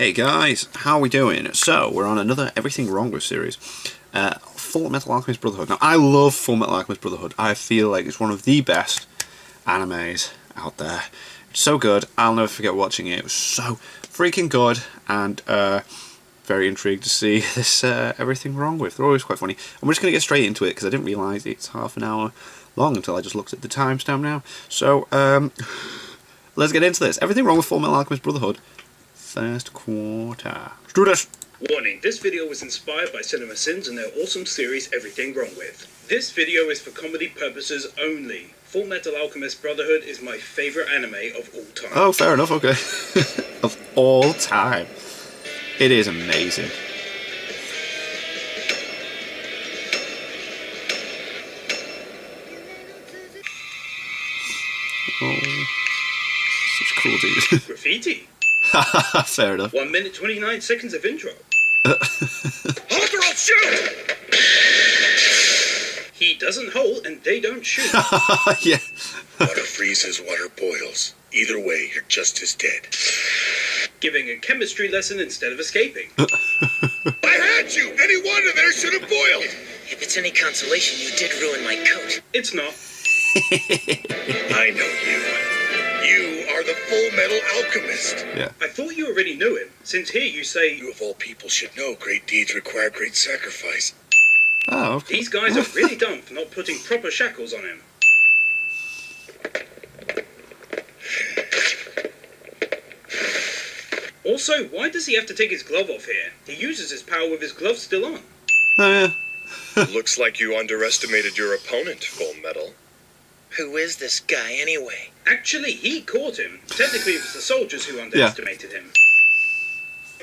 Hey guys, how are we doing? So, we're on another Everything Wrong With series. FullMetal Alchemist Brotherhood. Now, I love FullMetal Alchemist Brotherhood. I feel like it's one of the best animes out there. It's so good, I'll never forget watching it. It was so freaking good, and very intrigued to see this Everything Wrong With. They're always quite funny. I'm just going to get straight into it, because I didn't realise it's half an hour long until I just looked at the timestamp now. So, let's get into this. Everything Wrong With FullMetal Alchemist Brotherhood. First quarter. Let's do this! Warning, this video was inspired by Cinema Sins and their awesome series Everything Wrong With. This video is for comedy purposes only. FullMetal Alchemist Brotherhood is my favourite anime of all time. Oh, fair enough, okay. Of all time. It is amazing. Oh, such cool dude. Graffiti. Fair enough. 1 minute 29 seconds of intro. Hold or I'll shoot! He doesn't hold and they don't shoot. Yeah. Water freezes, water boils. Either way, you're just as dead. Giving a chemistry lesson instead of escaping. I had you! Any wonder there should have boiled! If it's any consolation, you did ruin my coat. It's not. I know you. You are the FullMetal Alchemist. Yeah. I thought you already knew him, since here you say, You of all people should know great deeds require great sacrifice. Oh, okay. these guys are really dumb for not putting proper shackles on him. Also, why does he have to take his glove off here? He uses his power with his glove still on. Oh, yeah. Looks like you underestimated your opponent, FullMetal. Who is this guy anyway? Actually, he caught him. Technically, it was the soldiers who underestimated him.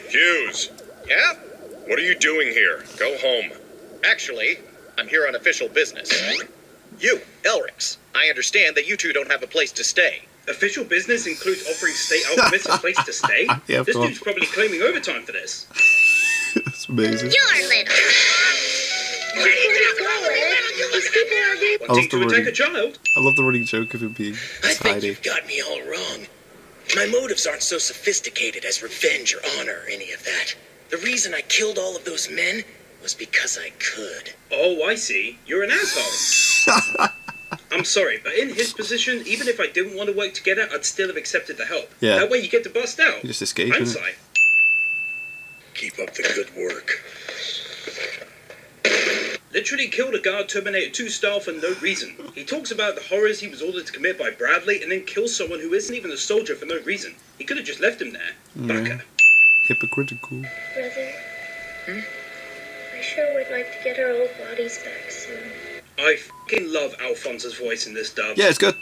Hughes! Yeah? What are you doing here? Go home. Actually, I'm here on official business. You, Elrix, I understand that you two don't have a place to stay. Official business includes offering state alchemists a place to stay? Yeah, of This course. dude's probably claiming overtime for this. That's amazing. You're little. I love Wanting the to attack running, a child? I love the running joke of him being I think tidy. you've got me all wrong. My motives aren't so sophisticated as revenge or honor or any of that. The reason I killed all of those men was because I could. Oh, I see. You're an asshole. I'm sorry, but in his position, even if I didn't want to work together, I'd still have accepted the help. Yeah. That way you get to bust out. You just escape, innit? Hindsight. Keep up the good work. Literally killed a guard Terminator 2 style for no reason. He talks about the horrors he was ordered to commit by Bradley and then kills someone who isn't even a soldier for no reason. He could have just left him there. Baka. Hypocritical. Brother, I sure would like to get our old bodies back soon. I fucking love Alphonse's voice in this dub. Yeah, it's good.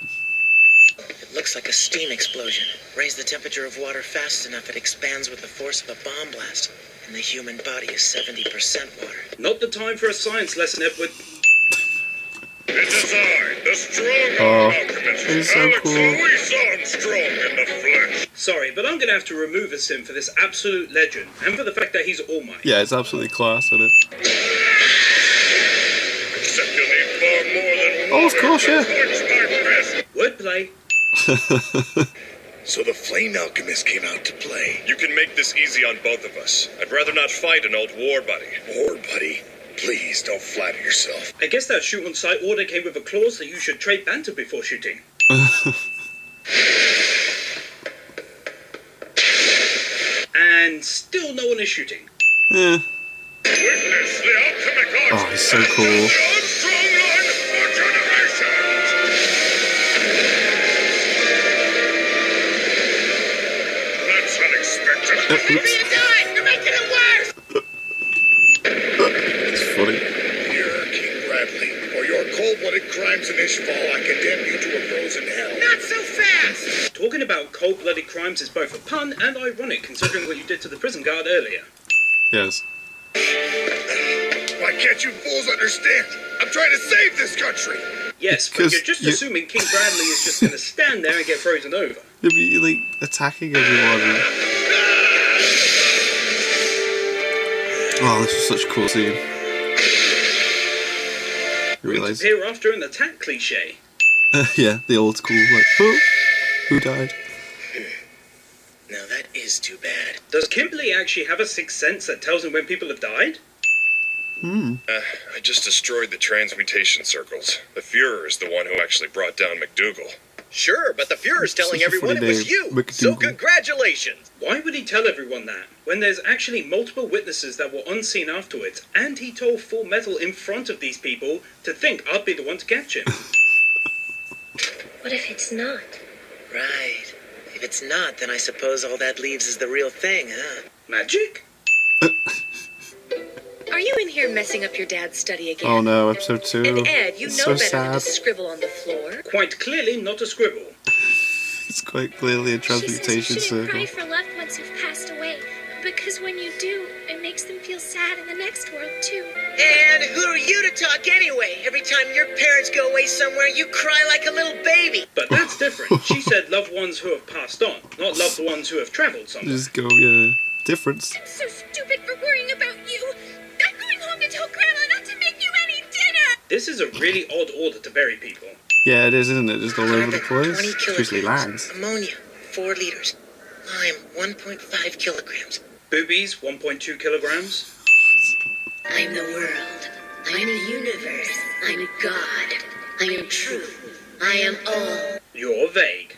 It looks like a steam explosion. Raise the temperature of water fast enough, it expands with the force of a bomb blast. And the human body is 70% water. Not the time for a science lesson, Edward. It is I, the strong Oh, alchemist, he's so Alex cool. Louis Armstrong in the flesh. Sorry, but I'm gonna have to remove a sim for this absolute legend, and for the fact that he's All Might. Yeah, it's absolutely class, isn't it? Except you'll need far more than Oh, of water course, to yeah. quench my best. Wordplay. So the flame alchemist came out to play. You can make this easy on both of us. I'd rather not fight an old war buddy. War buddy? Please don't flatter yourself. I guess that shoot on sight order came with a clause that you should trade banter before shooting. And still no one is shooting. Yeah. Witness the alchemic art. Oh, he's so cool. The Armstrong line for generations. That's unexpected. Oops. You're making it worse! It's funny. Here, King Bradley, for your cold-blooded crimes in Ishval, I condemn you to a frozen hell. Not so fast! Talking about cold-blooded crimes is both a pun and ironic, considering what you did to the prison guard earlier. Yes. Why can't you fools understand? I'm trying to save this country. Yes, but 'Cause you're just you- assuming King Bradley is just gonna stand there and get frozen over. You'll be, like, attacking everyone. Oh, this is such a cool scene. You realise? Appear after an attack cliche. Yeah, the old school, like, who died? Now that is too bad. Does Kimberly actually have a sixth sense that tells him when people have died? I just destroyed the transmutation circles. The Fuhrer is the one who actually brought down McDougal. Sure, but the Fuhrer's telling Such a everyone it funny was name, you. McDougal. So congratulations. Why would he tell everyone that, when there's actually multiple witnesses that were unseen afterwards, and he told Full Metal in front of these people to think I'd be the one to catch him? What if it's not? Right. If it's not, then I suppose all that leaves is the real thing, huh? Magic? Are you in here messing up your dad's study again? Oh no, episode 2. And Ed, you It's know so better than to sad. scribble on the floor. Quite clearly not a scribble. It's quite clearly a She says you transmutation shouldn't cry circle. for loved ones who've passed away, because when you do, it makes them feel sad in the next world too. And who are you to talk anyway? Every time your parents go away somewhere, you cry like a little baby. But that's different. She said loved ones who have passed on, not loved ones who have travelled somewhere. Just go, yeah. Difference. I'm so stupid for worrying about you. I'm going home to tell Grandma not to make you any dinner. This is a really odd order to bury people. Yeah, it is, isn't it? Just all over the 120 place. Especially kilograms. lags. Ammonia, 4 liters. Lime, 1.5 kilograms. Boobies, 1.2 kilograms. I'm the world. I'm the universe. I'm God. I am truth. I am all. You're vague.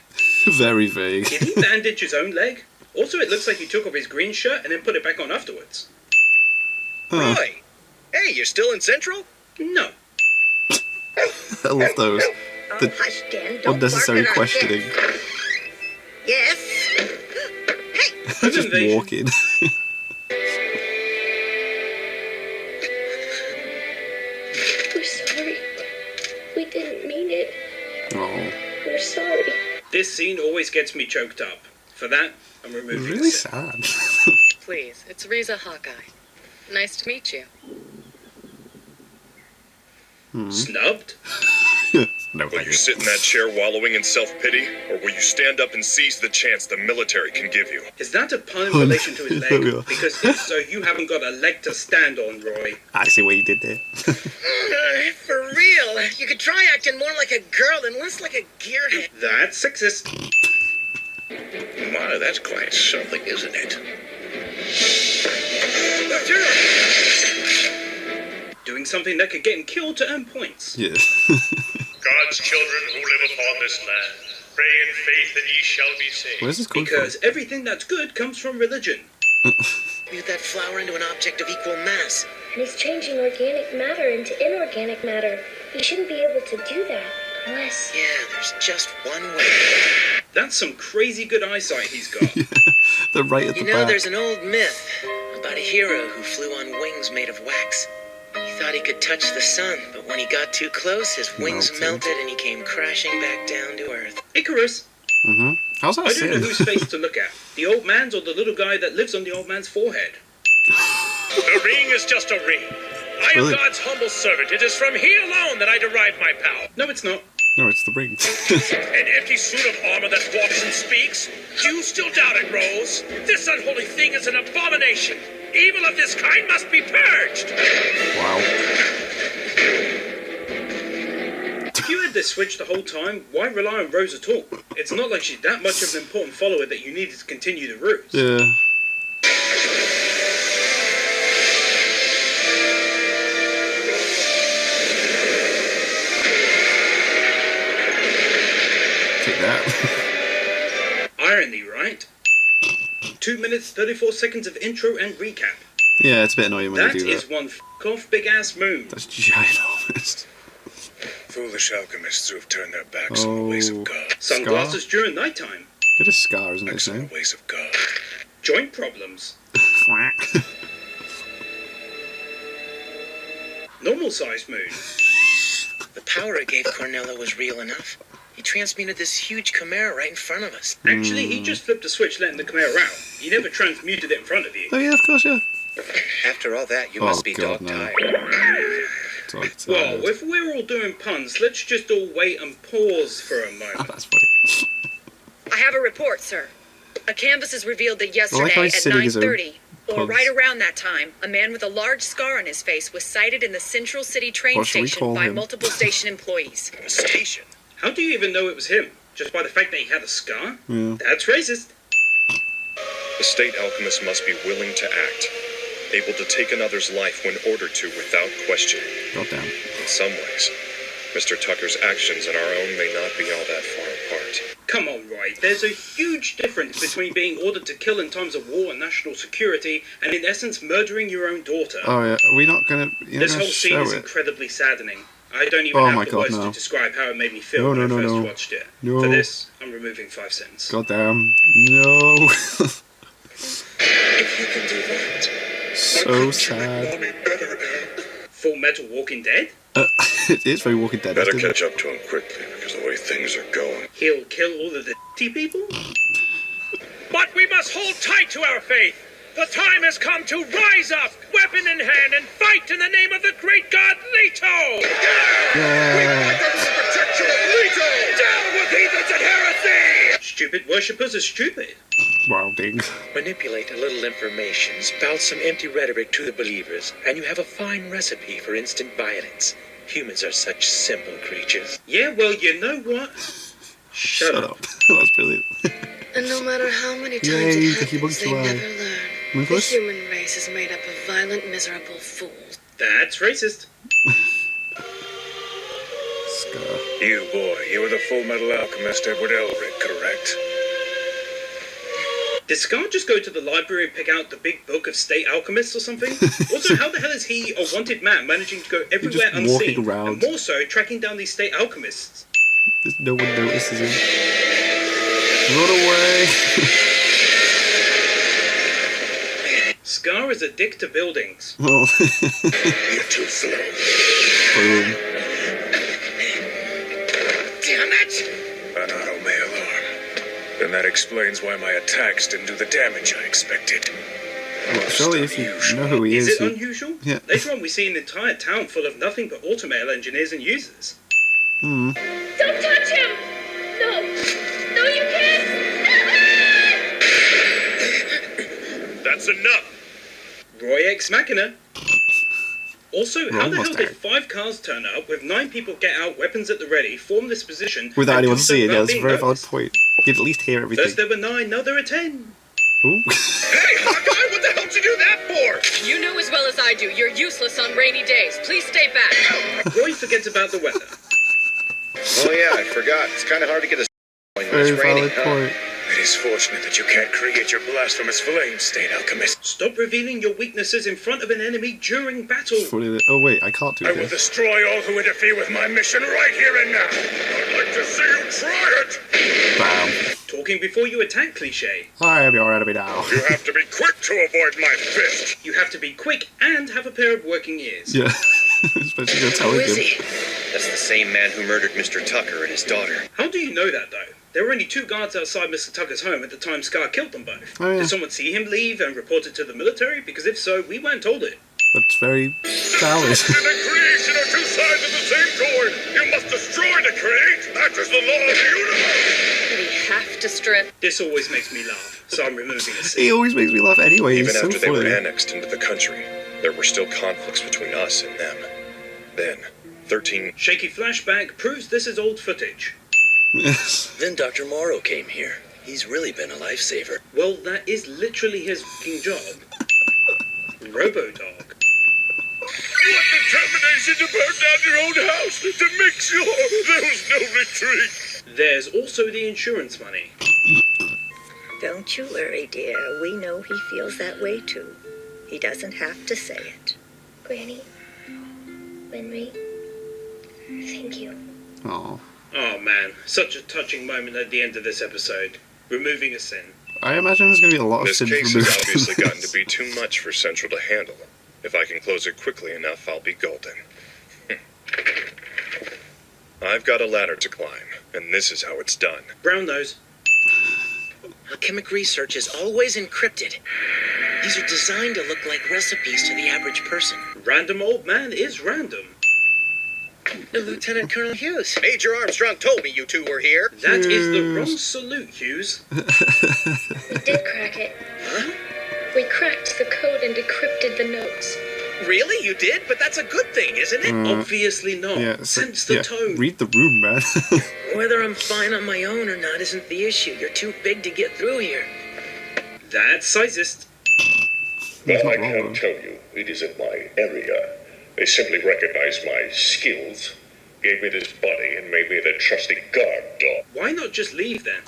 Very vague. Did he bandage his own leg? Also, it looks like he took off his green shirt and then put it back on afterwards. Huh. Roy! Hey, you're still in Central? No. I love those. The Hush, Dan. Don't unnecessary bark at our questioning. guests. Yes. Hey. Just invasion. walking. We're sorry. We didn't mean it. Oh, We're sorry. This scene always gets me choked up. For that, I'm removing really this. sad. Please, it's Riza Hawkeye. Nice to meet you. Snubbed? No, Will thank you you. sit in that chair wallowing in self-pity, or will you stand up and seize the chance the military can give you? Is that a pun in relation to his There we are. leg? Because if so, you haven't got a leg to stand on, Roy. I see what you did there. For real, you could try acting more like a girl and less like a gearhead. That's sexist. My, that's quite something, isn't it? Doing something that could get him killed to earn points. Yeah. God's children who live upon this land, pray in faith and ye shall be saved. Where's this coming Because from? everything that's good comes from religion. Mute that flower into an object of equal mass. And he's changing organic matter into inorganic matter. He shouldn't be able to do that unless... Yeah, there's just one way. That's some crazy good eyesight he's got. They're right at the You know, back. there's an old myth about a hero who flew on wings made of wax. He thought he could touch the sun, but when he got too close, his wings melted and he came crashing back down to Earth. Icarus. How's that I don't know sin? whose face to look at. The old man's or the little guy that lives on the old man's forehead. The ring is just a ring. I am Really? God's humble servant. It is from he alone that I derive my power. No, it's not. No, it's the ring. An empty suit of armor that walks and speaks? Do you still doubt it, Rose? This unholy thing is an abomination. Evil of this kind must be purged. Wow. If you had this switch the whole time, why rely on Rose at all? It's not like she's that much of an important follower that you needed to continue the ruse. Yeah. Take that. Irony, right? 2 minutes, 34 seconds of intro and recap. Yeah, it's a bit annoying when That they do is that. one f***off big-ass move. That's ginormous. Foolish alchemists who have turned their backs on the ways Oh. of God. Sunglasses during nighttime. Get a scar, isn't it his Backs on name? the ways of God. Joint problems. Normal-sized moon. The power it gave Cornella was real enough. He transmuted this huge chimera right in front of us. Actually, he just flipped a switch letting the Chimera out. He never transmuted it in front of you. Oh yeah, of course, yeah. After all that, you Oh, must be God, no. dog-tired. Sorry, Well, if we're all doing puns, let's just all wait and pause for a moment. that's funny. I have a report, sir. A canvas has revealed that I like yesterday how at he's sitting his own 9:30, or puns. right around that time, a man with a large scar on his face was sighted in the Central City train What should we station call by him? multiple station employees. A station. How do you even know it was him? Just by the fact that he had a scar? Yeah. That's racist. The state alchemist must be willing to act, able to take another's life when ordered to without question. Goddamn. In some ways, Mr. Tucker's actions and our own may not be all that far apart. Come on, Roy. There's a huge difference between being ordered to kill in times of war and national security and in essence murdering your own daughter. Oh yeah, are we not gonna? This whole scene is incredibly saddening. I don't even have the words to describe how it made me feel when I first watched it. No. For this, I'm removing 5 cents. Goddamn. No. If you can do that. So sad. Full Metal Walking Dead? It is very Walking Dead. Better catch up to him quickly, because the way things are going. He'll kill all of the people? But we must hold tight to our faith. The time has come to rise up, weapon in hand, and fight in the name of the great god Leto! Yeah. Protection of Leto! Down with heathens and heresy! Stupid worshippers are stupid. Wow, ding. Manipulate a little information, spout some empty rhetoric to the believers, and you have a fine recipe for instant violence. Humans are such simple creatures. Yeah, well, you know what? Shut up. That's brilliant. And no matter how many times Yay, it happens, they never learn. The human race is made up of violent, miserable fools. That's racist. Scar. You, boy, you were the FullMetal Alchemist Edward Elric, correct? Did Scar just go to the library and pick out the big book of state alchemists or something? Also, how the hell is he, a wanted man, managing to go everywhere unseen? Around. And more so, tracking down these state alchemists? No one notices him. Run away! Scar is a dick to buildings. Well. You're too slow. Boom. Damn it! An auto may alarm. Then that explains why my attacks didn't do the damage I expected. Well, surely if you know who he is... Is it unusual? Yeah. Later on we see an entire town full of nothing but automail engineers and users. Don't touch him! No! No, you can't! That's enough! Roy Ex Machina. Also, how the hell Mustang. did 5 cars turn up with 9 people get out, weapons at the ready, form this position... Without and anyone do so seeing it, without that's a being very valid noticed? point. You'd at least hear everything. First there were 9, now there are 10. Ooh. Hey, Hawkeye, what the hell did you do that for? You know as well as I do, you're useless on rainy days. Please stay back. Roy forgets about the weather. Oh yeah, I forgot. It's kind of hard to get a when Very it's raining. valid point. It is fortunate that you can't create your blasphemous flame, State Alchemist. Stop revealing your weaknesses in front of an enemy during battle. Oh wait, I can't do I will this. destroy all who interfere with my mission right here and now. I'd like to see you try it. Bam. Talking before you attack cliché. I am your enemy now. You have to be quick to avoid my fist. You have to be quick and have a pair of working ears. Yeah. Especially you're Who telling is him. he? That's the same man who murdered Mr. Tucker and his daughter. How do you know that, though? There were only 2 guards outside Mr. Tucker's home at the time Scar killed them both. Oh, yeah. Did someone see him leave and report it to the military? Because if so, we weren't told it. That's very valid. Destruction and creation are two sides of the same coin. You must destroy to create. That is the law of the universe. We have to strip. This always makes me laugh, so I'm removing a He scene. always makes me laugh anyway. Even He's so after they were funny. annexed into the country, there were still conflicts between us and them. Then, 13... Shaky flashback proves this is old footage. Yes. Then Dr. Morrow came here. He's really been a lifesaver. Well, that is literally his f***ing job. Robo-dog. What determination to burn down your own house to make sure there was no retreat. There's also the insurance money. Don't you worry, dear. We know he feels that way too. He doesn't have to say it. Granny, Henry, thank you. Oh. Oh man, such a touching moment at the end of this episode. Removing a sin. I imagine there's going to be a lot of This sins case removed. has obviously gotten to be too much for Central to handle. If I can close it quickly enough, I'll be golden. I've got a ladder to climb, and this is how it's done. Brown nose. Alchemic research is always encrypted. These are designed to look like recipes to the average person. Random old man is random. Lieutenant Colonel Hughes. Major Armstrong told me you two were here. That is the wrong salute, Hughes. We did crack it. Huh? We cracked the code and decrypted the notes. Really? You did? But that's a good thing, isn't it? Obviously not. Yeah, Sense the tone. Read the room, man. Whether I'm fine on my own or not isn't the issue. You're too big to get through here. That's sizist. Well, I can't tell you. It isn't my area. They simply recognized my skills, gave me this body, and made me their trusty guard dog. Why not just leave then?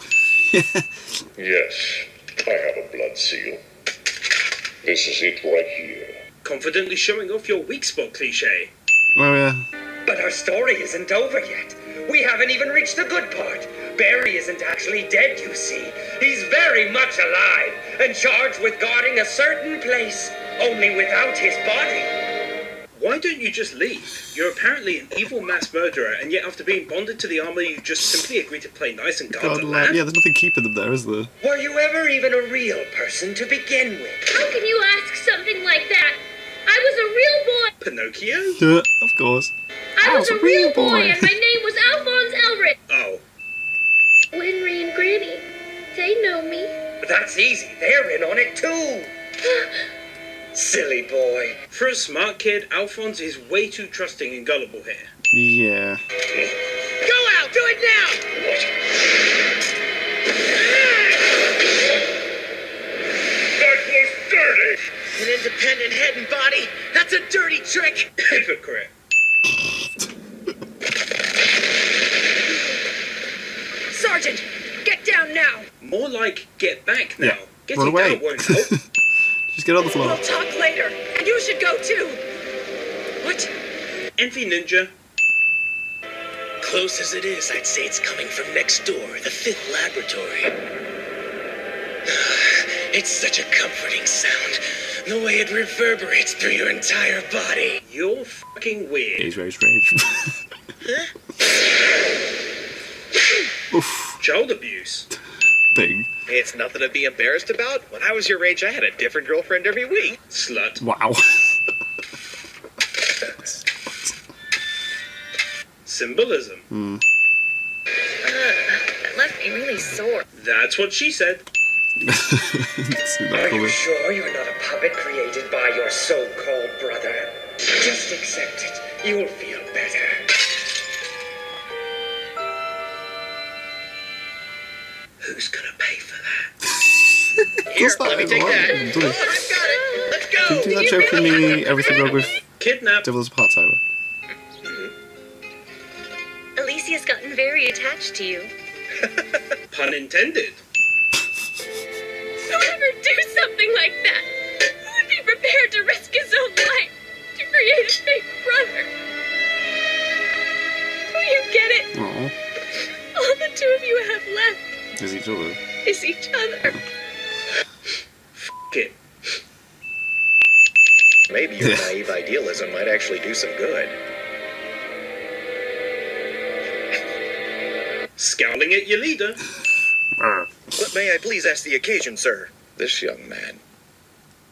Yes, I have a blood seal. This is it right here. Confidently showing off your weak spot cliche. Oh, yeah. But our story isn't over yet. We haven't even reached the good part. Barry isn't actually dead, you see. He's very much alive and charged with guarding a certain place, only without his body. Why don't you just leave? You're apparently an evil mass murderer, and yet after being bonded to the armor, you just simply agree to play nice and guard the land? Yeah, there's nothing keeping them there, is there? Were you ever even a real person to begin with? How can you ask something like that? I was a real boy. Pinocchio? Yeah, of course. I was a real boy, and my name was Alphonse Elric. Oh. Henry and Granny, they know me. That's easy. They're in on it too. Silly boy. For a smart kid, Alphonse is way too trusting and gullible here. Yeah. Go out! Do it now! That was dirty! An independent head and body? That's a dirty trick! Hypocrite. Sergeant, get down now. More like, get back now. Yeah. Getting Run away. down won't help. Just get on the floor. We'll talk later. And you should go too. What? Envy Ninja. Close as it is, I'd say it's coming from next door, the 5th laboratory. It's such a comforting sound. The way it reverberates through your entire body. You're fucking weird. Rage, rage, rage. Oof. Child abuse. Big. It's nothing to be embarrassed about. When I was your age, I had a different girlfriend every week. Slut. Wow. Symbolism. That left me really sore. That's what she said. Are you sure you're not a puppet created by your so-called brother? Just accept it. You'll feel better. Who's gonna pay for that? Here, let me take that. I've got it. Let's go. Did you do that joke for me? Everything wrong with Kidnap. Devil's part-timer. Alicia's gotten very attached to you. Pun intended. Who would ever do something like that? Who would be prepared to risk his own life to create a fake brother? Do you get it? Aww. All the two of you have left Is each other. is each other. F*** it. Maybe your naive idealism might actually do some good. Scowling at your leader. But may I please ask the occasion, sir? This young man.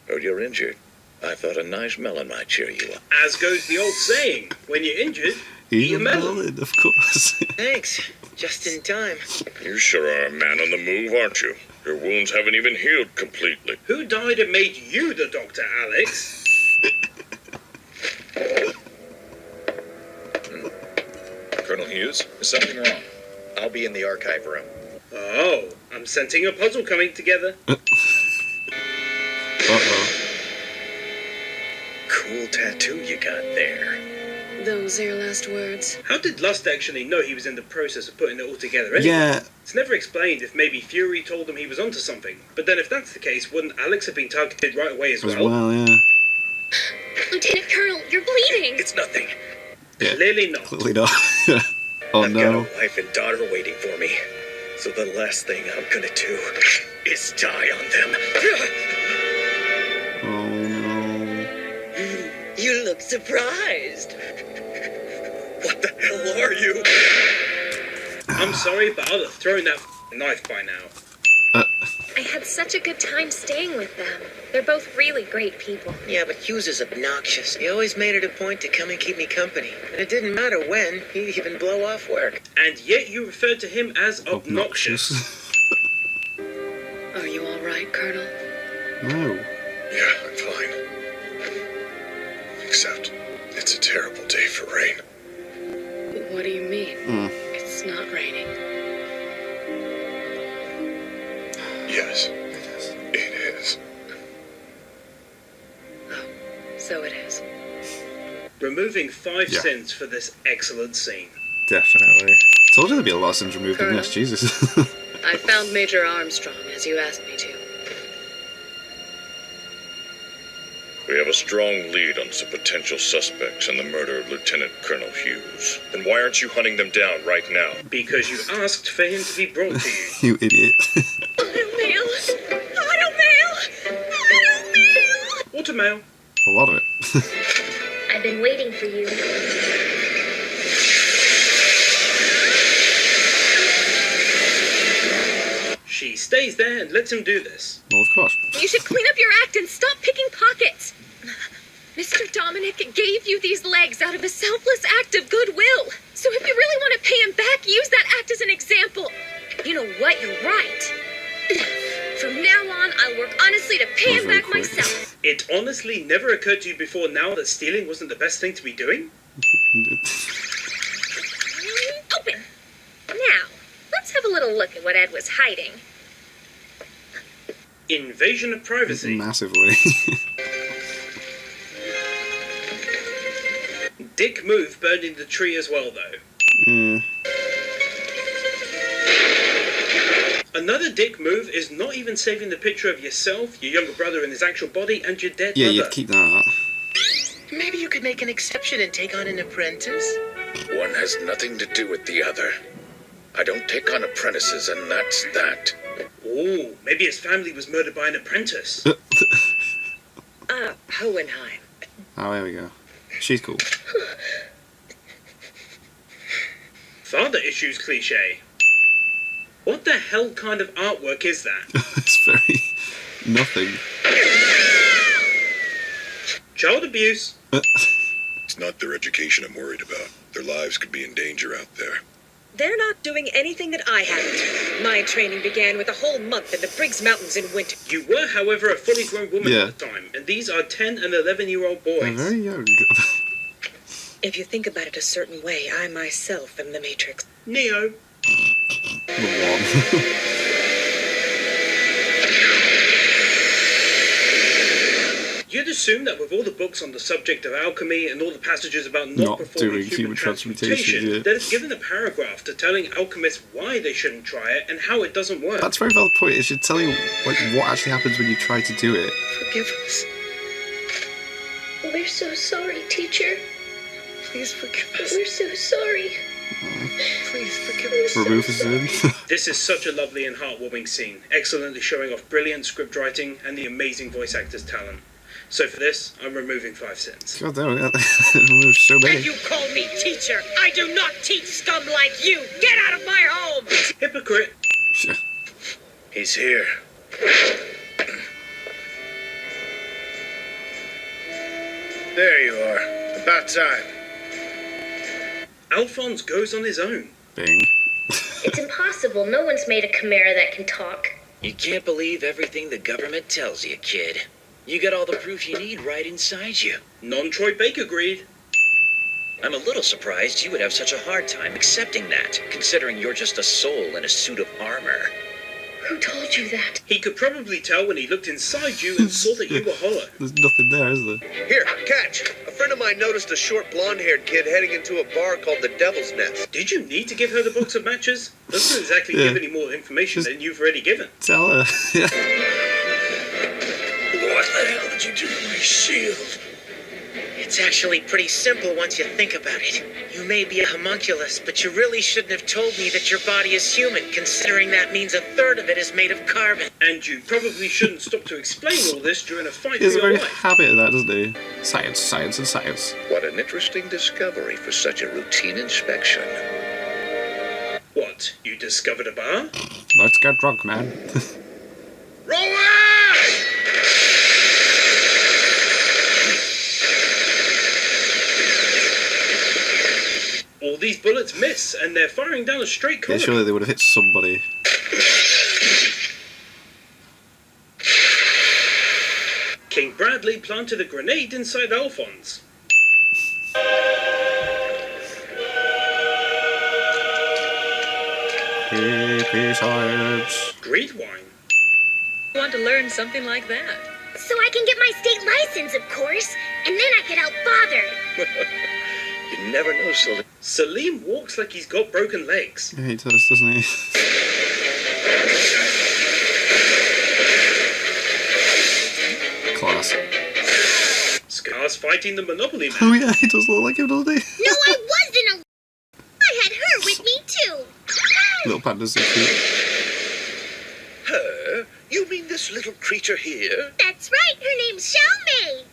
Heard you're injured. I thought a nice melon might cheer you up. As goes the old saying, when you're injured, Eat a melon. Of course. Thanks. Just in time. You sure are a man on the move, aren't you? Your wounds haven't even healed completely. Who died and made you the doctor, Alex? Colonel Hughes, is something wrong? I'll be in the archive room. Oh, I'm sensing a puzzle coming together. Uh-oh. Cool tattoo you got there. Those are your last words. How did Lust actually know he was in the process of putting it all together anyway? Yeah. It's never explained if maybe Fury told him he was onto something. But then if that's the case, wouldn't Alex have been targeted right away as well? Yeah. Lieutenant Colonel, you're bleeding. It's nothing. Yeah. Clearly not. Clearly not. Oh I've no. got a wife and daughter waiting for me. So the last thing I'm gonna do is die on them. Oh no. You look surprised. What the hell are you? I'm sorry, but I'd have thrown that knife by now. I had such a good time staying with them. They're both really great people. Yeah, but Hughes is obnoxious. He always made it a point to come and keep me company. And it didn't matter when. He'd even blow off work. And yet you referred to him as obnoxious. Are you all right, Colonel? No. Yeah, I'm fine. Except, it's a terrible day for rain. What do you mean? It's not raining. Yes, it So it is. Removing 5 Yeah. sins for this excellent scene. Definitely. Told you there'd be a lot of sins removed in this, Jesus. I found Major Armstrong, as you asked me to. We have a strong lead on some potential suspects in the murder of Lieutenant Colonel Hughes. Then why aren't you hunting them down right now? Because you asked for him to be brought to you. You idiot. Automail! Automail! Automail! Automail. A lot of it. I've been waiting for you. She stays there and lets him do this. Well, of course. You should clean up your act and stop picking pockets. Mr. Dominic gave you these legs out of a selfless act of goodwill. So if you really want to pay him back, use that act as an example. You know what? You're right. From now on, I'll work honestly to pay him back myself. It honestly never occurred to you before now that stealing wasn't the best thing to be doing? Open. Now, let's have a little look at what Ed was hiding. Invasion of privacy. Massively. Dick move burning the tree as well, though. Mm. Another dick move is not even saving the picture of yourself, your younger brother in his actual body, and your dead Yeah, mother. you'd keep that. Maybe you could make an exception and take on an apprentice? One has nothing to do with the other. I don't take on apprentices, and that's that. Ooh, maybe his family was murdered by an apprentice. Hohenheim. Oh, there we go. She's cool. Father issues cliche. What the hell kind of artwork is that? It's very... nothing. Child abuse. It's not their education I'm worried about. Their lives could be in danger out there. They're not doing anything that I haven't. My training began with a whole month in the Briggs Mountains in winter. You were, however, a fully grown woman Yeah. at the time, and these are 10 and 11-year-old They're boys. very young. If you think about it a certain way, I myself am the Matrix. Neo. The one. You'd assume that with all the books on the subject of alchemy and all the passages about not Not performing doing human human transmutation, transmutation, yeah. that it's given a paragraph to telling alchemists why they shouldn't try it and how it doesn't work. That's a very valid point. It should tell you like what actually happens when you try to do it. Forgive us. We're so sorry, teacher. Please forgive us. We're so sorry. Please forgive us. Remove his sin. This is such a lovely and heartwarming scene, excellently showing off brilliant script writing and the amazing voice actor's talent. So for this, I'm removing 5 sins. God damn it. Removed so many. And you call me teacher? I do not teach scum like you. Get out of my home. Hypocrite. He's here. There you are. About time. Alphonse goes on his own. Bing. It's impossible. No one's made a chimera that can talk. You can't believe everything the government tells you, kid. You got all the proof you need right inside you. Non-Troy Baker agreed. I'm a little surprised you would have such a hard time accepting that, considering you're just a soul in a suit of armor. Who told you that? He could probably tell when he looked inside you and saw that you were hollow. There's nothing there, is there? Here, catch. A friend of mine noticed a short blonde-haired kid heading into a bar called the Devil's Nest. Did you need to give her the box of matches? Doesn't exactly Yeah. give any more information than you've already given. Tell her. Yeah. What the hell did you do to my shield? It's actually pretty simple once you think about it. You may be a homunculus, but you really shouldn't have told me that your body is human, considering that means a third of it is made of carbon. And you probably shouldn't stop to explain all this during a fight He has for a your very life. habit of that, doesn't he? Science, science, and science. What an interesting discovery for such a routine inspection. What, you discovered a bar? Let's get drunk, man. Roll out! All these bullets miss, and they're firing down a straight Yeah, corridor. surely they would have hit somebody. King Bradley planted a grenade inside Alphonse. Creepy science. Greed wine. Want to learn something like that? So I can get my state license, of course, and then I get out bothered. You never know, Salim. Salim walks like he's got broken legs. Yeah, he does, doesn't he? Class. Scar's fighting the Monopoly Man. Oh yeah, he does look like him, doesn't he? No, I wasn't I had her with me, too. Little panda's so cute. Her? You mean this little creature here? That's right, her name's Xiaomei.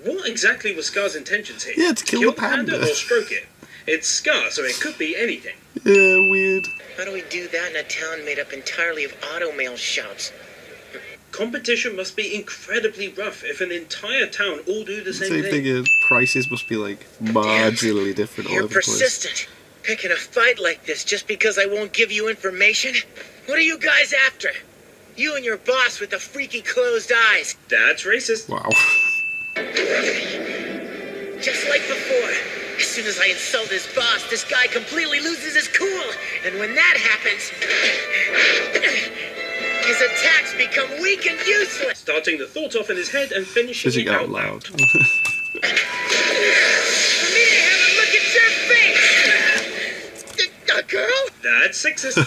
What exactly was Scar's intentions here? Yeah, to kill the panda. Or stroke it? It's Scar, so it could be anything. Yeah, weird. How do we do that in a town made up entirely of automail shops? Competition must be incredibly rough if an entire town all do the same Same thing. thing is, prices must be like marginally different all You're over the place. persistent. Picking a fight like this just because I won't give you information? What are you guys after? You and your boss with the freaky closed eyes. That's racist. Wow. Just like before. As soon as I insult his boss, this guy completely loses his cool. And when that happens, his attacks become weak and useless. Starting the thought off in his head and finishing Fishing it out loud. For me to have a look at your face! A girl? That's sexist.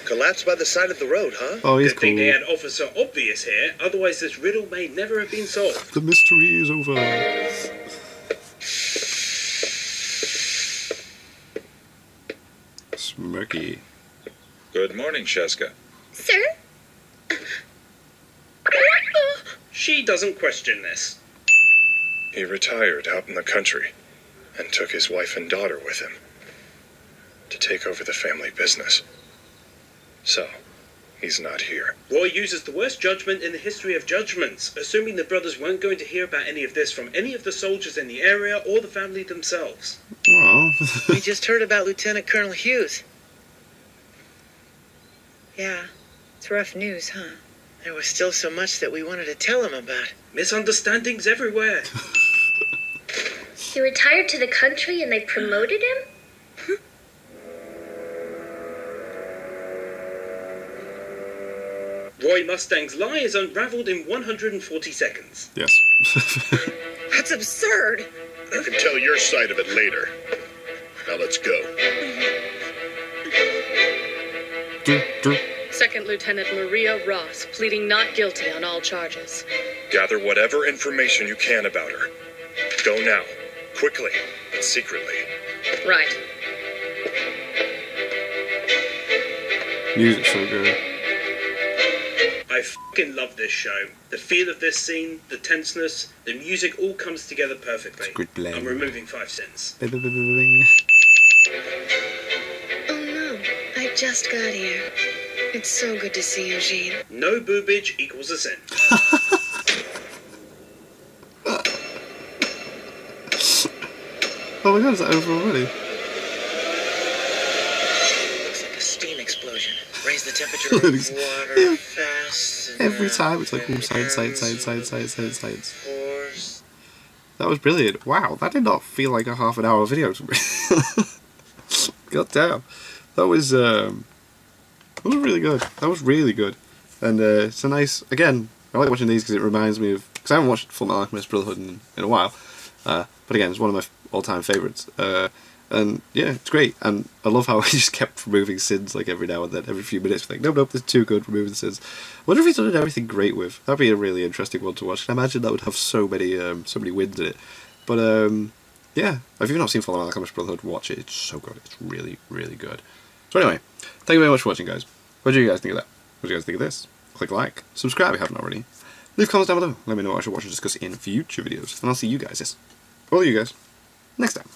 Collapsed by the side of the road, huh? Oh, he's Good thing cool. they had Officer Obvious here, otherwise this riddle may never have been solved. The mystery is over. Smirky. Good morning, Sheska. Sir? She doesn't question this. He retired out in the country and took his wife and daughter with him to take over the family business. So, he's not here. Roy uses the worst judgment in the history of judgments, assuming the brothers weren't going to hear about any of this from any of the soldiers in the area or the family themselves. Well. We just heard about Lieutenant Colonel Hughes. Yeah, it's rough news, huh? There was still so much that we wanted to tell him about. Misunderstandings everywhere. He retired to the country and they promoted him? Roy Mustang's lie is unraveled in 140 seconds. Yes. That's absurd. You can tell your side of it later. Now let's go. Second Lieutenant Maria Ross, pleading not guilty on all charges. Gather whatever information you can about her. Go now. Quickly, but secretly. Right. Music's so good. I fucking love this show. The feel of this scene, the tenseness, the music all comes together perfectly. It's a good blend. I'm removing 5 cents. Bing. Oh no, I just got here. It's so good to see you, Jean. No boobage equals a sin. Oh my god, is that over already? Looks like a steam explosion. Raise the temperature of water fast. Every time it's like, oh, science. That was brilliant. Wow, that did not feel like a half an hour video to me. God damn. That was really good. That was really good. And it's a nice, again, I like watching these because it reminds me of, because I haven't watched FullMetal Alchemist Brotherhood in a while. But again, it's one of my all-time favourites. And yeah, it's great. And I love how he just kept removing sins like every now and then, every few minutes. Like, nope, this is too good, removing the sins. I wonder if he's done everything great with. That'd be a really interesting one to watch. I imagine that would have so many wins in it. But yeah, if you've not seen FullMetal Alchemist Brotherhood, watch it. It's so good. It's really, really good. So anyway, thank you very much for watching, guys. What do you guys think of that? What do you guys think of this? Click like, subscribe if you haven't already. Leave comments down below. Let me know what I should watch and discuss in future videos. And I'll see you guys, all you guys, next time.